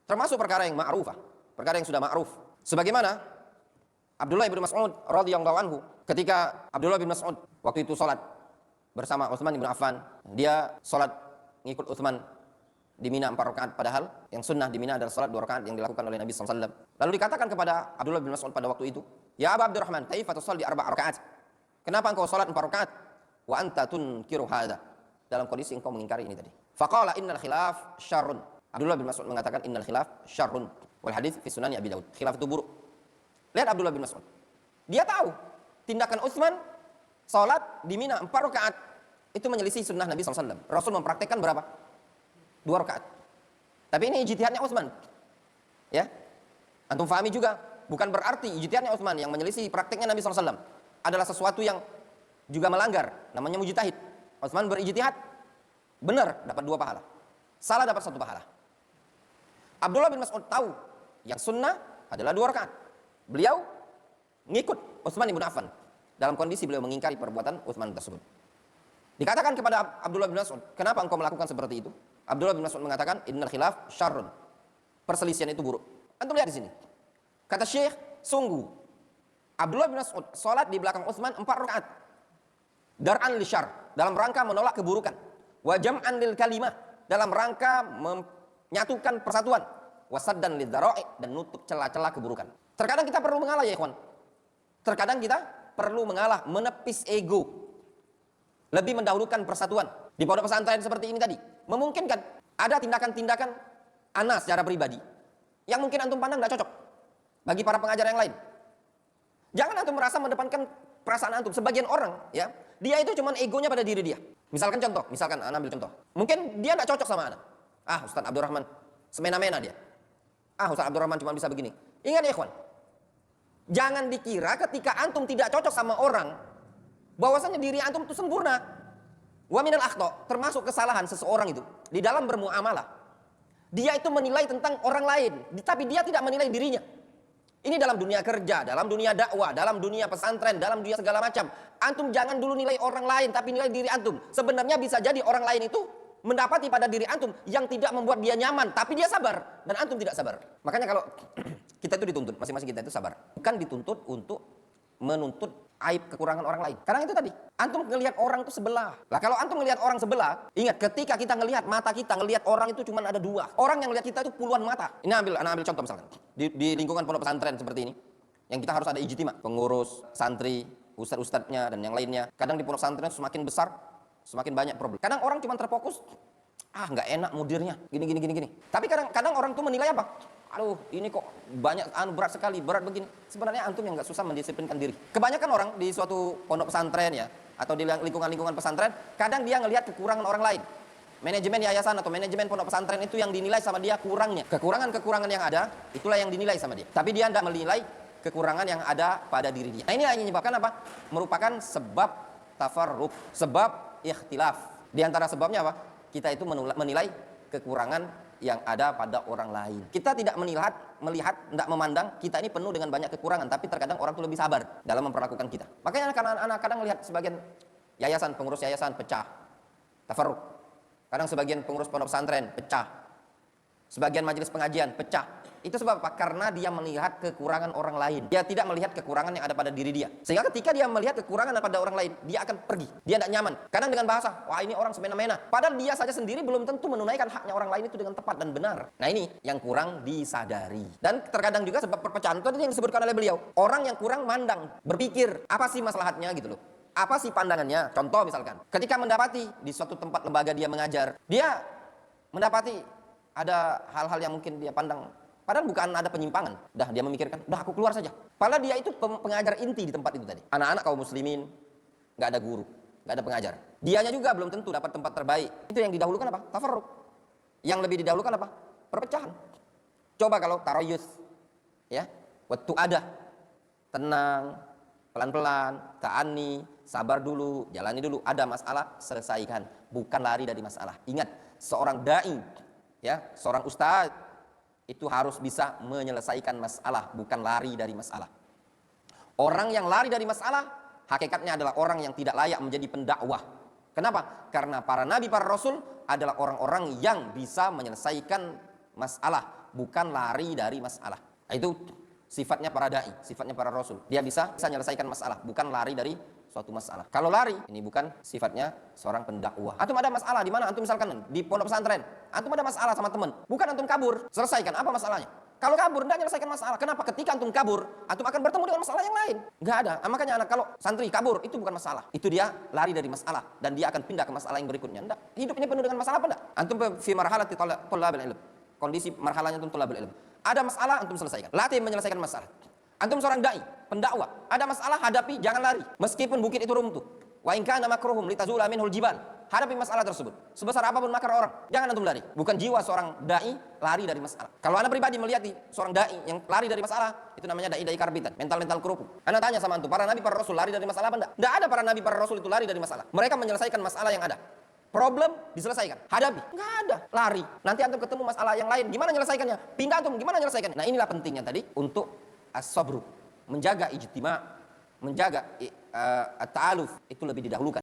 Termasuk perkara yang ma'rufah, perkara yang sudah ma'ruf. Sebagaimana Abdullah bin Mas'ud radhiyallahu anhu, ketika Abdullah bin Mas'ud waktu itu salat bersama Utsman bin Affan, dia salat ngikut Utsman di Mina 4 rakaat, padahal yang sunnah di Mina adalah salat 2 rakaat yang dilakukan oleh Nabi SAW. Lalu dikatakan kepada Abdullah bin Mas'ud pada waktu itu, "Ya Aba Abdurrahman, kaifa tusalli 4 rakaat? Kenapa engkau salat 4 rakaat? Wa anta tunkiru hadza." Dalam kondisi engkau mengingkari ini tadi. Faqala innal khilaf syarrun. Abdullah bin Mas'ud mengatakan innal khilaf syarrun. Wal hadits fi Sunan Abi Daud. Khilaf itu buruk. Lihat Abdullah bin Mas'ud. Dia tahu tindakan Utsman salat di Mina 4 rakaat itu menyelisih sunnah Nabi SAW. Rasul mempraktekkan berapa? 2 rakaat. Tapi ini ijtihadnya Utsman. Ya. Antum fahami juga, bukan berarti ijtihadnya Utsman yang menyelisih prakteknya Nabi SAW adalah sesuatu yang juga melanggar, namanya mujtahid. Utsman berijtihad, benar dapat 2 pahala. Salah dapat 1 pahala. Abdullah bin Mas'ud tahu yang sunnah adalah 2 rakaat. Beliau ngikut Utsman bin Affan dalam kondisi beliau mengingkari perbuatan Utsman tersebut. Dikatakan kepada Abdullah bin Mas'ud, "Kenapa engkau melakukan seperti itu?" Abdullah bin Mas'ud mengatakan, "Innal khilaf syarrun." Perselisihan itu buruk. Antum lihat di sini. Kata Syekh, sungguh Abdullah bin Mas'ud salat di belakang Utsman 4 rakaat. Dar'an li syarr, dalam rangka menolak keburukan. Wa jam'an lil kalimah, dalam rangka menyatukan persatuan. Wasaddan lid dzara'i, dan nutup celah-celah keburukan. Terkadang kita perlu mengalah ya ikhwan. Terkadang kita perlu mengalah, menepis ego. Lebih mendahulukan persatuan. Di pondok pesantren seperti ini tadi, memungkinkan ada tindakan-tindakan ana secara pribadi yang mungkin antum pandang tidak cocok bagi para pengajar yang lain. Jangan antum merasa mendepankan perasaan antum. Sebagian orang, ya, dia itu cuma egonya pada diri dia. Misalkan ana ambil contoh. Mungkin dia tidak cocok sama ana. Ustaz Abdurrahman, semena-mena dia. Ustaz Abdurrahman cuma bisa begini. Ingat ya ikhwan, jangan dikira ketika antum tidak cocok sama orang, bahwasanya diri antum itu sempurna. Wa minal akhta, termasuk kesalahan seseorang itu di dalam bermuamalah. Dia itu menilai tentang orang lain, tapi dia tidak menilai dirinya. Ini dalam dunia kerja, dalam dunia dakwah, dalam dunia pesantren, dalam dunia segala macam. Antum jangan dulu nilai orang lain, tapi nilai diri antum. Sebenarnya bisa jadi orang lain itu mendapati pada diri antum yang tidak membuat dia nyaman, tapi dia sabar, dan antum tidak sabar. Makanya kalau kita itu dituntut, masing-masing kita itu sabar. Bukan dituntut untuk menuntut aib kekurangan orang lain. Karena itu tadi, antum ngelihat orang itu sebelah. Lah kalau antum ngelihat orang sebelah, ingat ketika kita ngelihat mata kita ngelihat orang itu cuma ada 2. Orang yang ngelihat kita itu puluhan mata. Ini anak ambil contoh misalkan di lingkungan pondok pesantren seperti ini, yang kita harus ada ijtima, pengurus, santri, ustadz-ustadznya dan yang lainnya. Kadang di pondok pesantren semakin besar, semakin banyak problem. Kadang orang cuma terfokus, nggak enak mudirnya, gini. Tapi kadang orang tuh menilai apa? Aduh, ini kok banyak berat sekali, berat begini. Sebenarnya antum yang nggak susah mendisiplinkan diri. Kebanyakan orang di suatu pondok pesantren ya, atau di lingkungan pesantren, kadang dia ngelihat kekurangan orang lain. Manajemen yayasan atau manajemen pondok pesantren itu yang dinilai sama dia kurangnya. Kekurangan yang ada, itulah yang dinilai sama dia. Tapi dia tidak menilai kekurangan yang ada pada diri dia. Nah, ini yang menyebabkan apa? Merupakan sebab tafarruq, sebab ikhtilaf. Di antara sebabnya apa? Kita itu menilai kekurangan yang ada pada orang lain. Kita tidak melihat, tidak memandang kita ini penuh dengan banyak kekurangan, tapi terkadang orang itu lebih sabar dalam memperlakukan kita. Makanya anak-anak kadang melihat sebagian yayasan, pengurus yayasan pecah, tafarruq. Kadang sebagian pengurus pondok pesantren pecah. Sebagian majelis pengajian pecah. Itu sebab apa? Karena dia melihat kekurangan orang lain. Dia tidak melihat kekurangan yang ada pada diri dia. Sehingga ketika dia melihat kekurangan pada orang lain, dia akan pergi. Dia tidak nyaman. Kadang dengan bahasa, wah ini orang semena-mena. Padahal dia saja sendiri belum tentu menunaikan haknya orang lain itu dengan tepat dan benar. Nah ini yang kurang disadari. Dan terkadang juga sebab perpecahan itu yang disebutkan oleh beliau. Orang yang kurang mandang, berpikir, apa sih maslahatnya gitu loh. Apa sih pandangannya? Contoh misalkan, ketika mendapati di suatu tempat lembaga dia mengajar, dia mendapati ada hal-hal yang mungkin dia pandang, padahal bukan ada penyimpangan. Dia memikirkan, aku keluar saja. Padahal dia itu pengajar inti di tempat itu tadi. Anak-anak kaum muslimin, nggak ada guru, nggak ada pengajar. Dianya juga belum tentu dapat tempat terbaik. Itu yang didahulukan apa? Tafarruq. Yang lebih didahulukan apa? Perpecahan. Coba kalau taroyus, ya, waktu ada, tenang, pelan-pelan, ta'ani, sabar dulu, jalani dulu. Ada masalah, selesaikan. Bukan lari dari masalah. Ingat, seorang da'i, ya, seorang ustaz itu harus bisa menyelesaikan masalah, bukan lari dari masalah. Orang yang lari dari masalah, hakikatnya adalah orang yang tidak layak menjadi pendakwah. Kenapa? Karena para nabi, para rasul adalah orang-orang yang bisa menyelesaikan masalah, bukan lari dari masalah. Itu sifatnya para dai, sifatnya para rasul. Dia bisa menyelesaikan masalah, bukan lari dari suatu masalah. Kalau lari, ini bukan sifatnya seorang pendakwah. Antum ada masalah di mana? Antum misalkan di pondok pesantren, antum ada masalah sama teman, bukan antum kabur, selesaikan. Apa masalahnya? Kalau kabur, tidak menyelesaikan masalah. Kenapa? Ketika antum kabur, antum akan bertemu dengan masalah yang lain. Nggak ada. Makanya anak kalau santri kabur, itu bukan masalah. Itu dia lari dari masalah. Dan dia akan pindah ke masalah yang berikutnya. Nggak. Hidup ini penuh dengan masalah apa enggak? Antum fi marhalati thalabil ilm. Kondisi marhalanya antum thalabil ilm. Ada masalah, antum selesaikan. Latih menyelesaikan masalah. Antum seorang da'i, pendakwah. Ada masalah, hadapi, jangan lari. Meskipun bukit itu runtuh. Wa in kana makruhum litazula minhul jibal. Hadapi masalah tersebut. Sebesar apapun makar orang, jangan antum lari. Bukan jiwa seorang dai lari dari masalah. Kalau anda pribadi melihat seorang dai yang lari dari masalah, itu namanya dai karbitan, mental kerupuk. Anda tanya sama antum, para nabi, para rasul lari dari masalah apa enggak? Enggak ada para nabi, para rasul itu lari dari masalah. Mereka menyelesaikan masalah yang ada. Problem diselesaikan, hadapi. Enggak ada lari. Nanti antum ketemu masalah yang lain, gimana menyelesaikannya? Pindah antum, gimana menyelesaikannya? Nah, inilah pentingnya tadi untuk as-sabru, menjaga ijtima', menjaga at-ta'aluf, itu lebih didahulukan.